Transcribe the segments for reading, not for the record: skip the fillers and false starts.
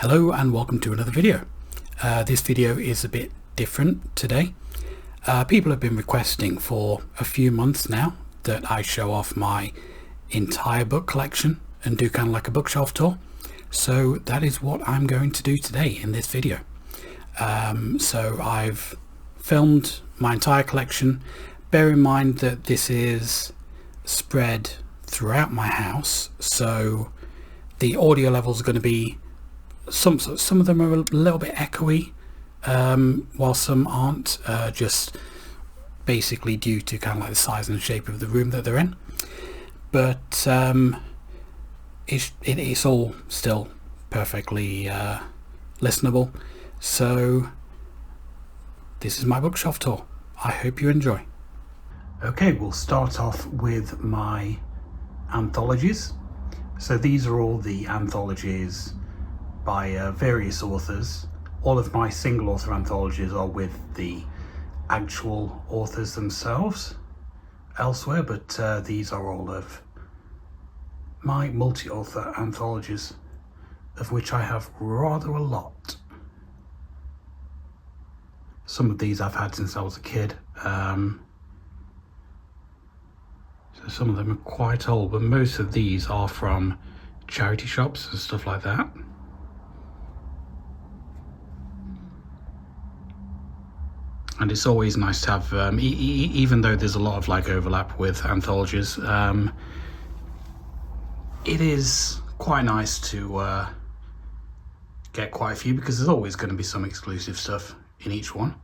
Hello and welcome to another video. This video is a bit different today. People have been requesting for a few months now that I show off my entire book collection and do kind of like a bookshelf tour. So that is what I'm going to do today in this video. So I've filmed my entire collection. Bear in mind that this is spread throughout my house, so the audio levels are going to be some of them are a little bit echoey, while some aren't, just basically due to kind of like the size and shape of the room that they're in. But it's all still perfectly listenable. So this is my bookshelf tour. I hope you enjoy. Okay, we'll start off with my anthologies. So these are all the anthologies by various authors. All of my single author anthologies are with the actual authors themselves elsewhere, but these are all of my multi-author anthologies, of which I have rather a lot. Some of these I've had since I was a kid, so some of them are quite old, but most of these are from charity shops and stuff like that. And it's always nice to have, even though there's a lot of like overlap with anthologies, it is quite nice to get quite a few, because there's always going to be some exclusive stuff in each one.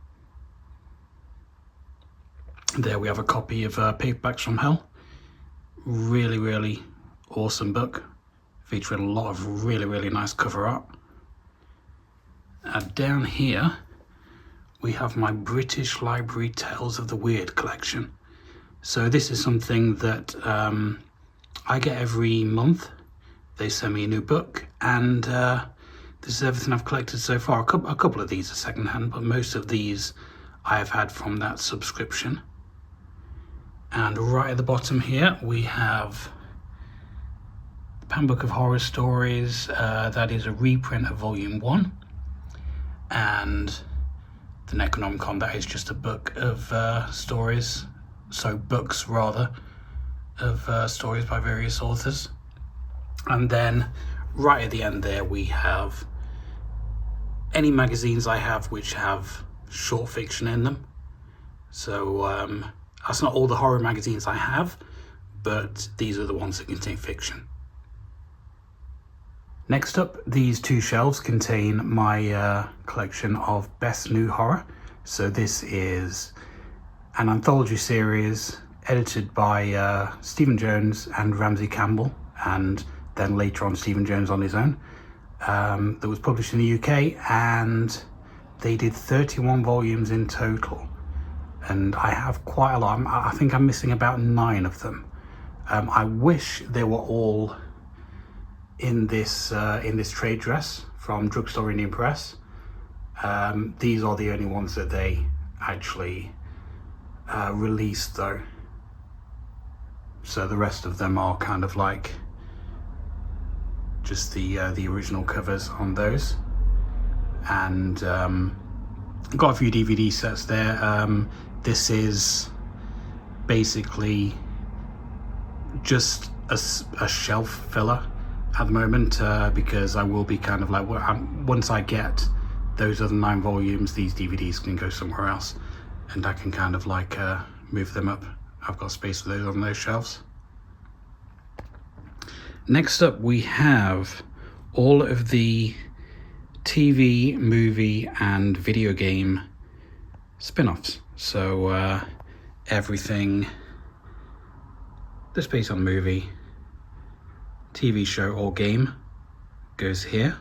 There we have a copy of Paperbacks from Hell. Really awesome book, featuring a lot of really nice cover art. And down here we have my British Library Tales of the Weird collection. So this is something that I get every month. They send me a new book, and this is everything I've collected so far. A couple of these are secondhand, but most of these I have had from that subscription. And right at the bottom here we have the Pan Book of Horror Stories. That is a reprint of Volume 1. And the Necronomicon, that is just a book of stories, so books rather, of stories by various authors. And then right at the end there we have any magazines I have which have short fiction in them. So that's not all the horror magazines I have, but these are the ones that contain fiction. Next up, these two shelves contain my collection of Best New Horror. So this is an anthology series edited by Stephen Jones and Ramsey Campbell, and then later on Stephen Jones on his own, that was published in the UK, and they did 31 volumes in total. And I have quite a lot. I think I'm missing about 9 of them. I wish they were all in this trade dress from Drugstore Indian Press. These are the only ones that they actually released though. So the rest of them are kind of like just the original covers on those. And got a few DVD sets there. This is basically just a shelf filler at the moment, because I will be kind of like, once I get those other 9 volumes, these DVDs can go somewhere else, and I can kind of like move them up. I've got space for those on those shelves. Next up we have all of the TV, movie and video game spin-offs. So everything that's based on movie, TV show or game goes here.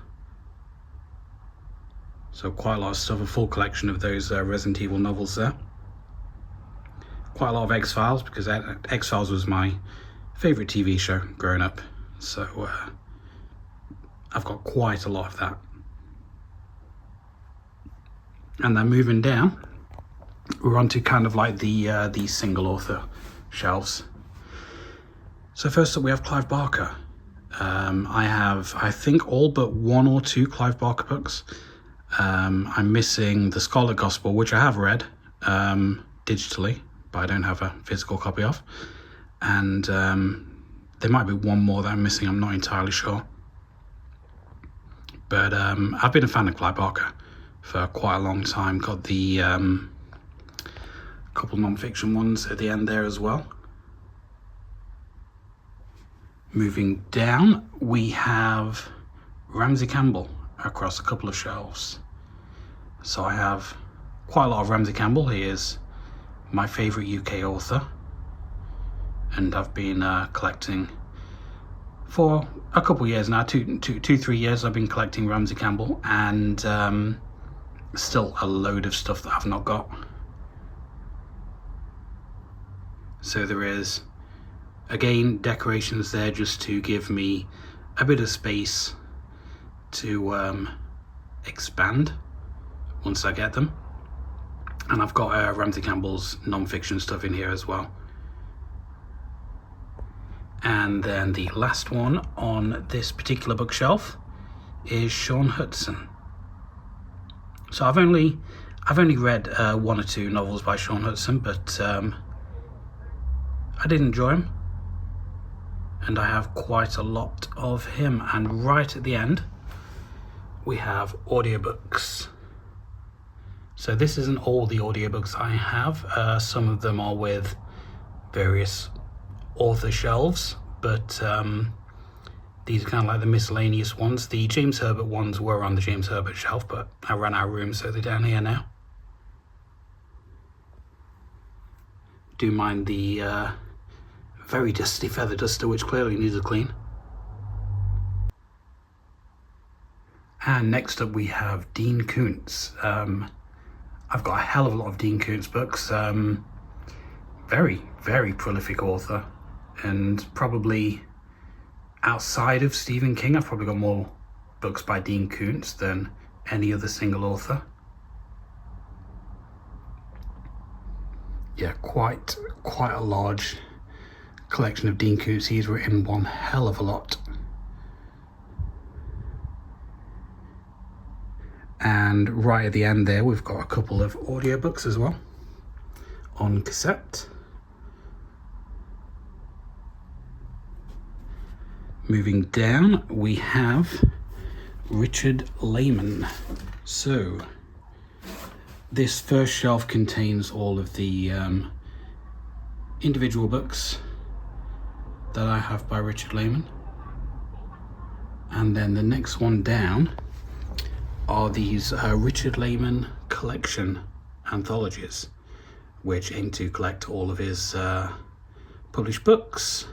So quite a lot of stuff, a full collection of those Resident Evil novels there. Quite a lot of X-Files, because X-Files was my favourite TV show growing up. So I've got quite a lot of that. And then moving down, we're on to kind of like the single author shelves. So first up we have Clive Barker. I have, I think, all but 1 or 2 Clive Barker books. I'm missing The Scarlet Gospel, which I have read digitally, but I don't have a physical copy of. And there might be one more that I'm missing, I'm not entirely sure. But I've been a fan of Clive Barker for quite a long time. Got the couple non-fiction ones at the end there as well. Moving down, we have Ramsey Campbell across a couple of shelves. So I have quite a lot of Ramsey Campbell. He is my favourite UK author, and I've been collecting for a couple of years now, 3 years I've been collecting Ramsey Campbell, and still a load of stuff that I've not got. So there is, again, decorations there just to give me a bit of space to expand once I get them. And I've got Ramsey Campbell's non-fiction stuff in here as well. And then the last one on this particular bookshelf is Sean Hudson. So I've only read 1 or 2 novels by Sean Hudson, but I did enjoy him, and I have quite a lot of him. And right at the end we have audiobooks. So this isn't all the audiobooks I have. Some of them are with various author shelves, but these are kind of like the miscellaneous ones. The James Herbert ones were on the James Herbert shelf, but I ran out of room, so they're down here now. Do mind the very dusty feather duster, which clearly needs a clean. And next up we have Dean Koontz. I've got a hell of a lot of Dean Koontz books. Very, very prolific author, and probably outside of Stephen King, I've probably got more books by Dean Koontz than any other single author. Yeah, quite a large collection of Dean Koontz. He's written one hell of a lot. And right at the end there, we've got a couple of audiobooks as well on cassette. Moving down, we have Richard Lehman. So this first shelf contains all of the individual books that I have by Richard Lehman, and then the next one down are these Richard Lehman collection anthologies, which aim to collect all of his published books.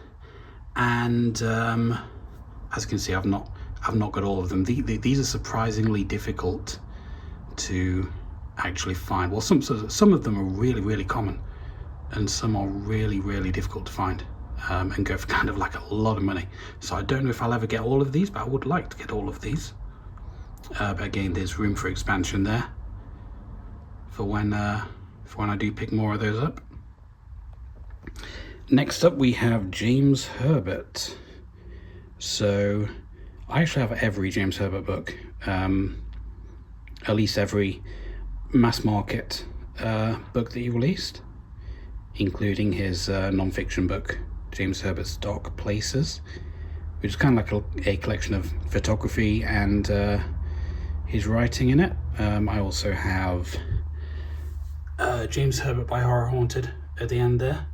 And as you can see, I've not got all of them. These are surprisingly difficult to actually find. Well, some of them are really common, and some are really difficult to find, and go for kind of like a lot of money. So I don't know if I'll ever get all of these, but I would like to get all of these. But again, there's room for expansion there for when I do pick more of those up. Next up we have James Herbert. So I actually have every James Herbert book, at least every mass market book that he released, including his non-fiction book, James Herbert's Dark Places, which is kind of like a collection of photography and his writing in it. I also have James Herbert by Horror Haunted at the end there,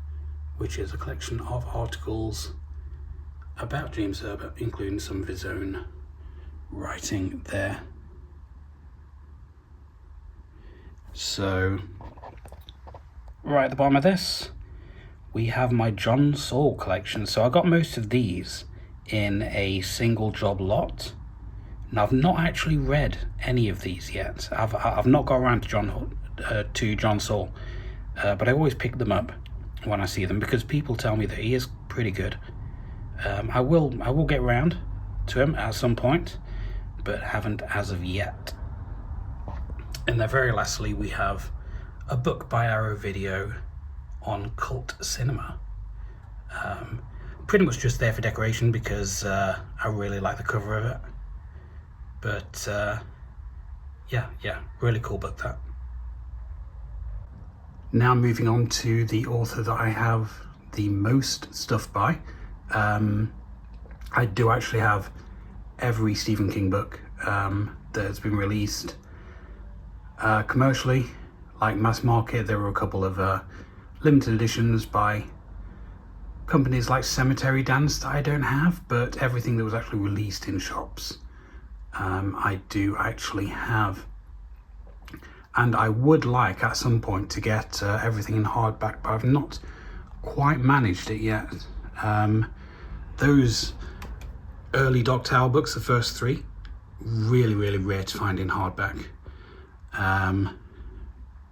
which is a collection of articles about James Herbert, including some of his own writing there. So right at the bottom of this we have my John Saul collection. So I got most of these in a single job lot. Now I've not actually read any of these yet. I've not got around to John Saul, but I always pick them up when I see them because people tell me that he is pretty good. I will get around to him at some point, but haven't as of yet. And then very lastly we have a book by Arrow Video on cult cinema. pretty much just there for decoration because I really like the cover of it. But yeah, really cool book that. Now moving on to the author that I have the most stuff by. I do actually have every Stephen King book that has been released commercially, like mass market. There were a couple of limited editions by companies like Cemetery Dance that I don't have, but everything that was actually released in shops I do actually have. And I would like at some point to get everything in hardback, but I've not quite managed it yet. Those early Dog Tower books, the first three, really rare to find in hardback.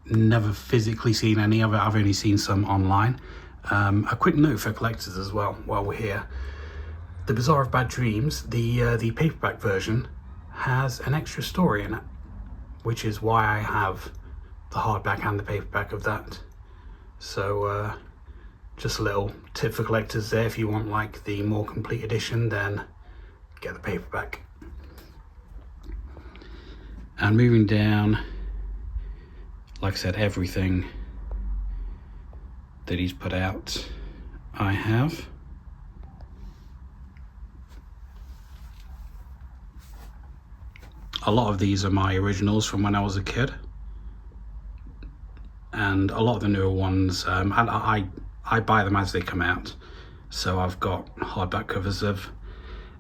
Never physically seen any of it. I've only seen some online. A quick note for collectors as well while we're here. The Bazaar of Bad Dreams, the paperback version, has an extra story in it, which is why I have the hardback and the paperback of that. So just a little tip for collectors there. If you want like the more complete edition, then get the paperback. And moving down, like I said, everything that he's put out I have. A lot of these are my originals from when I was a kid, and a lot of the newer ones, I buy them as they come out, so I've got hardback covers of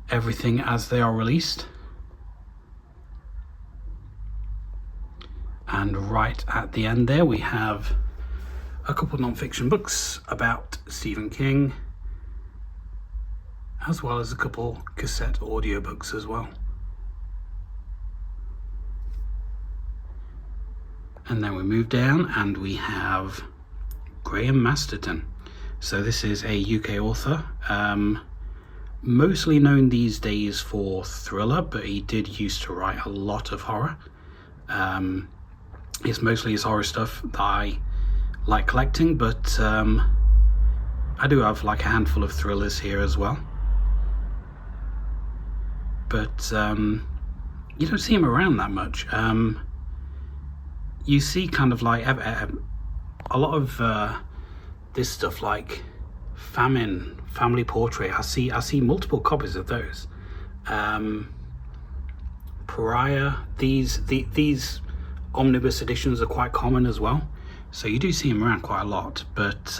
everything as they are released. And right at the end there we have a couple of non-fiction books about Stephen King, as well as a couple cassette audiobooks as well. And then we move down and we have Graham Masterton. So this is a UK author, mostly known these days for thriller, but he did used to write a lot of horror. It's mostly his horror stuff that I like collecting, but I do have like a handful of thrillers here as well. But you don't see him around that much. You see kind of like a lot of this stuff like Famine, Family Portrait. I see multiple copies of those. Pariah, these omnibus editions are quite common as well, so you do see them around quite a lot, but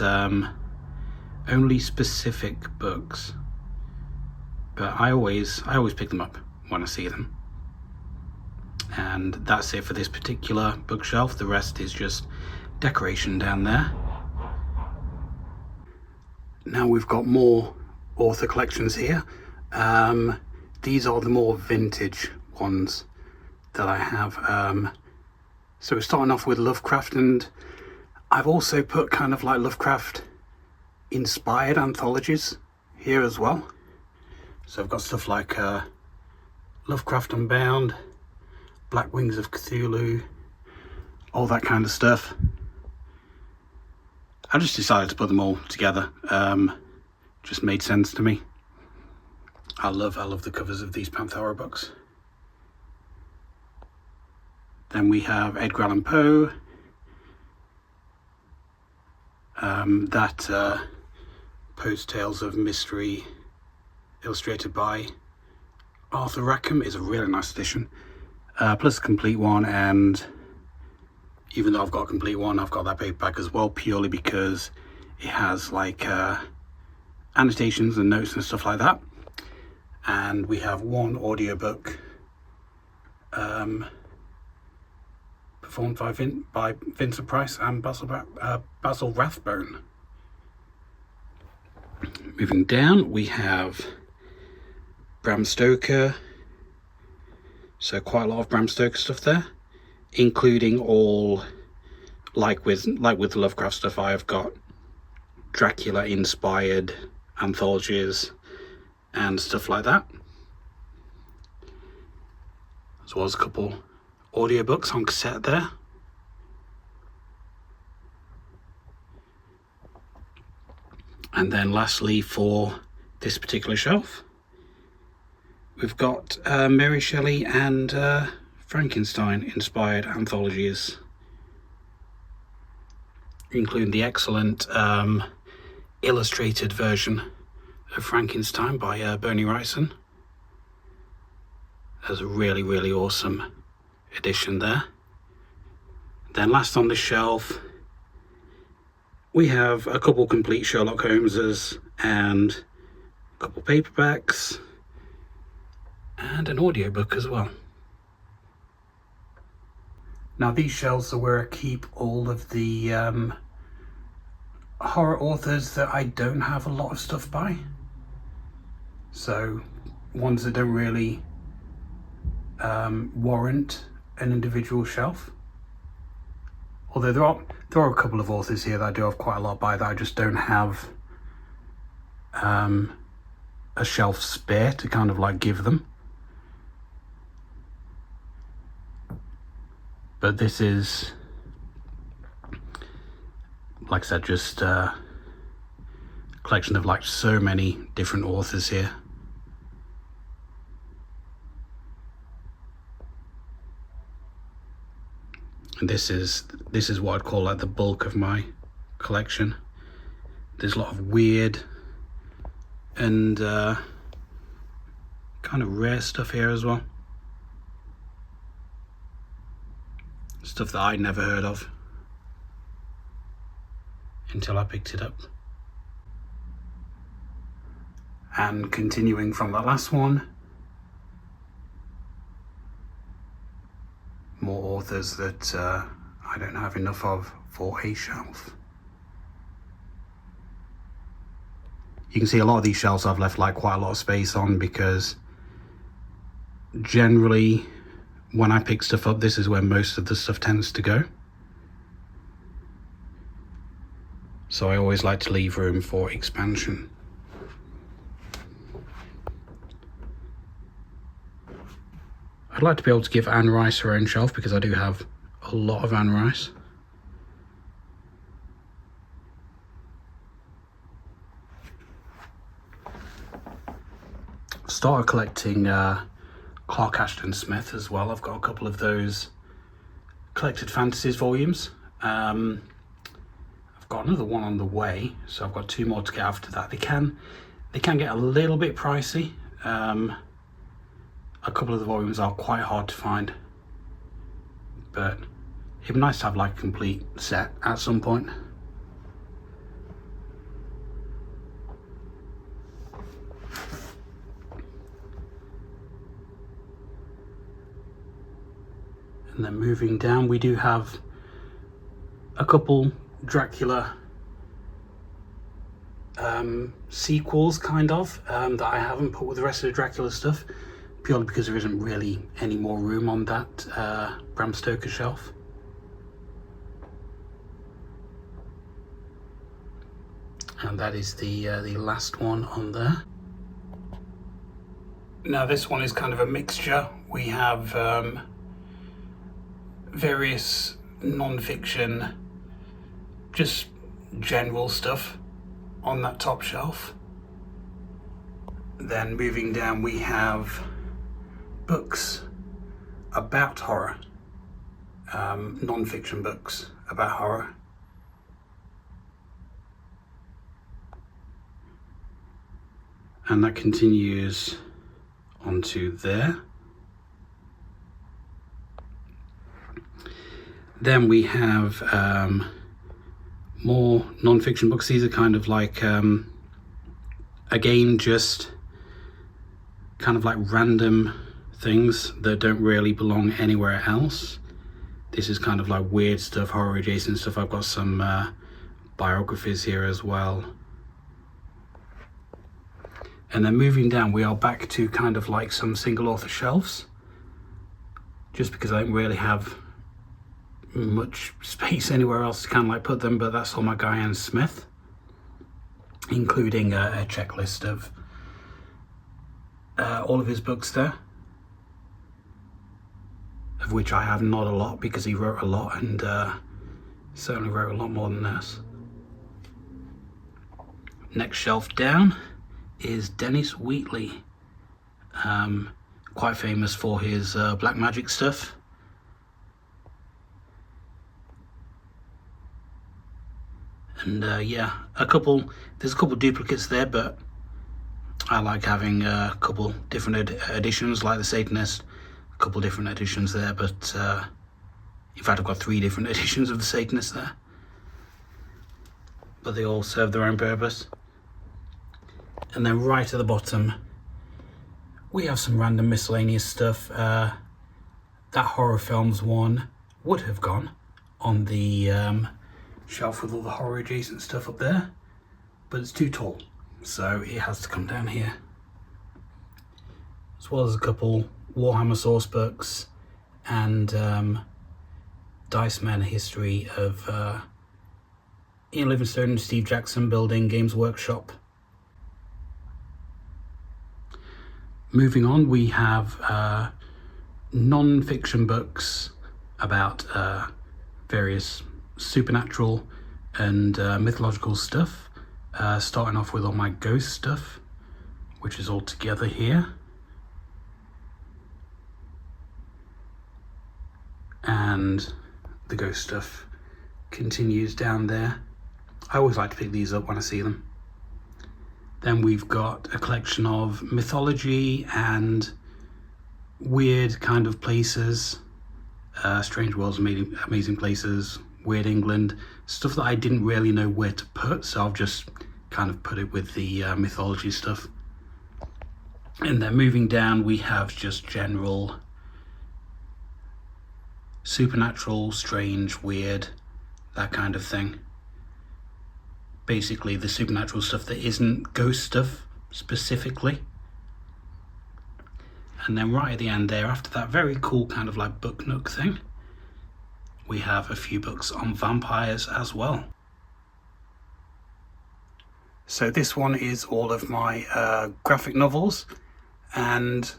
only specific books. But I always pick them up when I see them. And that's it for this particular bookshelf. The rest is just decoration down there. Now we've got more author collections here. These are the more vintage ones that I have. So we're starting off with Lovecraft, and I've also put kind of like Lovecraft inspired anthologies here as well. So I've got stuff like Lovecraft Unbound, Black Wings of Cthulhu, all that kind of stuff. I just decided to put them all together. Just made sense to me. I love the covers of these Panthera books. Then we have Edgar Allan Poe. Poe's Tales of Mystery, illustrated by Arthur Rackham, is a really nice edition. Plus a complete one, and even though I've got a complete one, I've got that paperback as well, purely because it has like annotations and notes and stuff like that. And we have one audiobook performed by Vincent Price and Basil Rathbone. Moving down, we have Bram Stoker. So quite a lot of Bram Stoker stuff there, including all, like with the Lovecraft stuff, I've got Dracula inspired anthologies and stuff like that, as well as a couple audiobooks on cassette there. And then lastly, for this particular shelf. We've got Mary Shelley and Frankenstein inspired anthologies, including the excellent illustrated version of Frankenstein by Bernie Wrightson. There's a really, really awesome edition there. Then last on the shelf, we have a couple complete Sherlock Holmeses and a couple paperbacks and an audiobook as well. Now these shelves are where I keep all of the horror authors that I don't have a lot of stuff by. So ones that don't really warrant an individual shelf. Although there are a couple of authors here that I do have quite a lot by that I just don't have a shelf spare to kind of like give them. But this is, like I said, just a collection of like so many different authors here. And this is what I'd call like the bulk of my collection. There's a lot of weird and kind of rare stuff here as well. Stuff that I'd never heard of until I picked it up. And continuing from that last one, more authors that I don't have enough of for a shelf. You can see a lot of these shelves I've left like quite a lot of space on, because generally when I pick stuff up, this is where most of the stuff tends to go. So I always like to leave room for expansion. I'd like to be able to give Anne Rice her own shelf, because I do have a lot of Anne Rice. Started collecting Clark Ashton Smith as well. I've got a couple of those collected fantasies volumes. I've got another one on the way, so I've got 2 more to get after that. They can get a little bit pricey. A couple of the volumes are quite hard to find, but it'd be nice to have like a complete set at some point. And then moving down, we do have a couple Dracula sequels kind of that I haven't put with the rest of the Dracula stuff, purely because there isn't really any more room on that Bram Stoker shelf. And that is the last one on there. Now this one is kind of a mixture. We have various non-fiction, just general stuff on that top shelf. Then moving down, we have books about horror, non-fiction books about horror. And that continues onto there. Then we have more non-fiction books. These are kind of like, again, just kind of like random things that don't really belong anywhere else. This is kind of like weird stuff, horror adjacent stuff. I've got some biographies here as well. And then moving down, we are back to kind of like some single author shelves, just because I don't really have much space anywhere else to kind of like put them. But that's all my Guy Ann Smith, including a checklist of all of his books there, of which I have not a lot, because he wrote a lot, and certainly wrote a lot more than this. Next shelf down is Dennis Wheatley, quite famous for his black magic stuff. And yeah, there's a couple duplicates there, but I like having a couple different editions, like the Satanist, a couple different editions there, but in fact I've got 3 different editions of the Satanist there, but they all serve their own purpose. And then right at the bottom we have some random miscellaneous stuff. That horror films one would have gone on the shelf with all the horror adjacent stuff up there, but it's too tall, so it has to come down here. As well as a couple Warhammer source books and Dice Men history of Ian Livingstone and Steve Jackson building Games Workshop. Moving on, we have non-fiction books about various supernatural and mythological stuff, starting off with all my ghost stuff, which is all together here. And the ghost stuff continues down there. I always like to pick these up when I see them. Then we've got a collection of mythology and weird kind of places, Strange Worlds, Amazing Places, Weird England, stuff that I didn't really know where to put, so I've just kind of put it with the mythology stuff. And then moving down, we have just general supernatural, strange, weird, that kind of thing. Basically the supernatural stuff that isn't ghost stuff specifically. And then right at the end there, after that very cool kind of like book nook thing, we have a few books on vampires as well. So this one is all of my graphic novels, and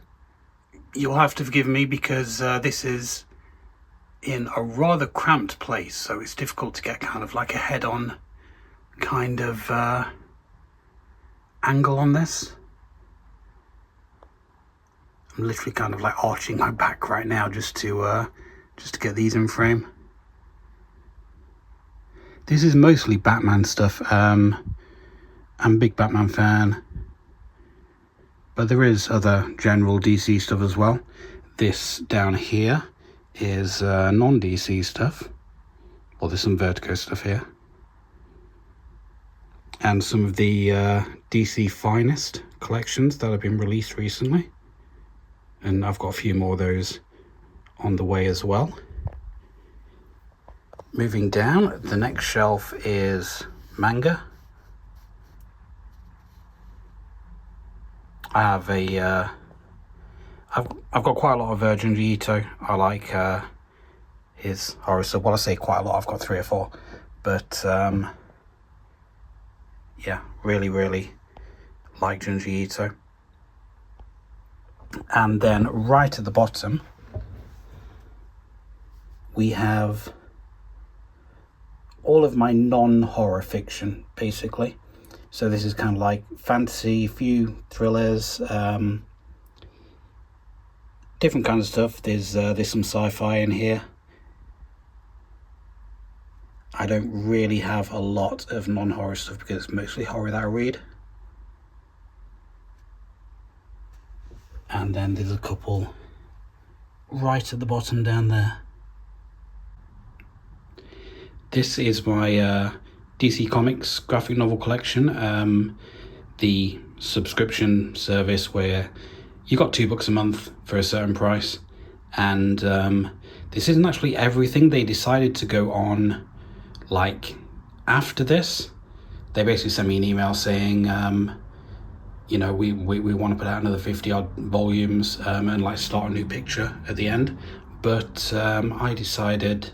you'll have to forgive me because this is in a rather cramped place, so it's difficult to get kind of like a head-on kind of angle on this. I'm literally kind of like arching my back right now just to get these in frame. This is mostly Batman stuff. I'm a big Batman fan, but there is other general DC stuff as well. This down here is non-DC stuff. Well, there's some Vertigo stuff here. And some of the DC Finest collections that have been released recently. And I've got a few more of those on the way as well. Moving down, the next shelf is manga. I have a I've got quite a lot of Junji Ito. I like his horror stuff. Well, I say quite a lot, I've got 3 or 4, but yeah, really like Junji Ito. And then right at the bottom we have all of my non-horror fiction, basically. So this is kind of like fantasy, a few thrillers, different kinds of stuff. There's some sci-fi in here. I don't really have a lot of non-horror stuff because it's mostly horror that I read. And then there's a couple right at the bottom down there. This is my DC Comics graphic novel collection, the subscription service where you got 2 books a month for a certain price. And this isn't actually everything. They decided to go on like after this. They basically sent me an email saying you know, we want to put out another 50 odd volumes and like start a new picture at the end. But I decided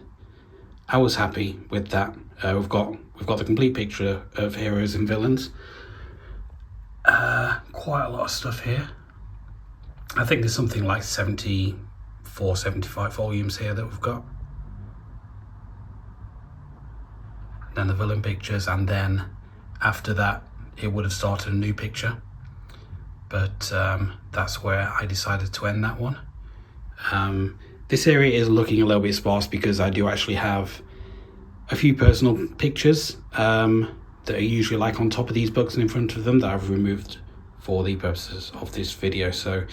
I was happy with that. We've got the complete picture of heroes and villains. Quite a lot of stuff here. I think there's something like 74, 75 volumes here that we've got. Then the villain pictures, and then after that it would have started a new picture. but that's where I decided to end that one. This area is looking a little bit sparse because I do actually have a few personal pictures that are usually like on top of these books and in front of them that I've removed for the purposes of this video, so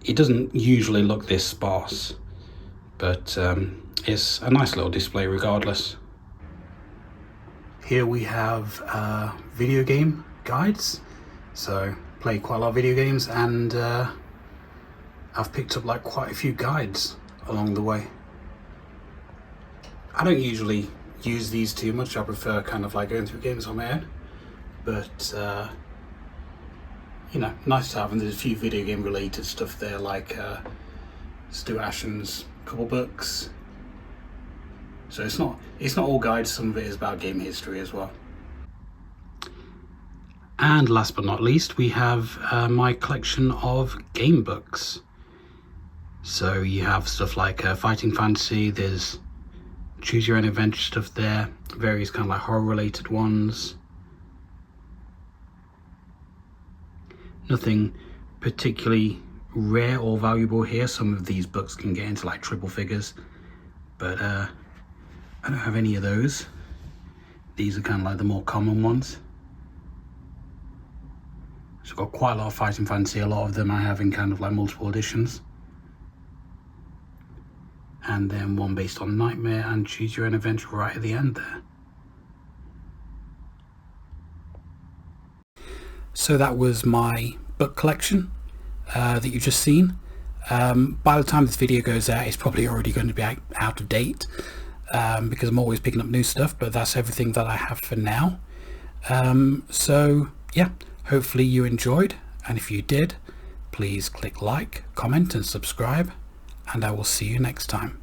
it doesn't usually look this sparse, but it's a nice little display regardless. Here we have video game guides, so play quite a lot of video games, and I've picked up like quite a few guides along the way. I don't usually use these too much. I prefer kind of like going through games on my own, but you know, nice to have. And there's a few video game related stuff there, like Stu Ashen's couple books. So it's not all guides, some of it is about game history as well. And last but not least, we have my collection of game books. So you have stuff like Fighting Fantasy, there's Choose Your Own Adventure stuff there, various kind of like horror related ones. Nothing particularly rare or valuable here. Some of these books can get into like triple figures, but I don't have any of those. These are kind of like the more common ones. So I've got quite a lot of Fighting Fantasy, a lot of them I have in kind of like multiple editions. And then one based on Nightmare and Choose Your Own Adventure right at the end there. So that was my book collection that you've just seen. By the time this video goes out, it's probably already going to be out of date because I'm always picking up new stuff, but that's everything that I have for now. So yeah, hopefully you enjoyed, and if you did, please click like, comment and subscribe, and I will see you next time.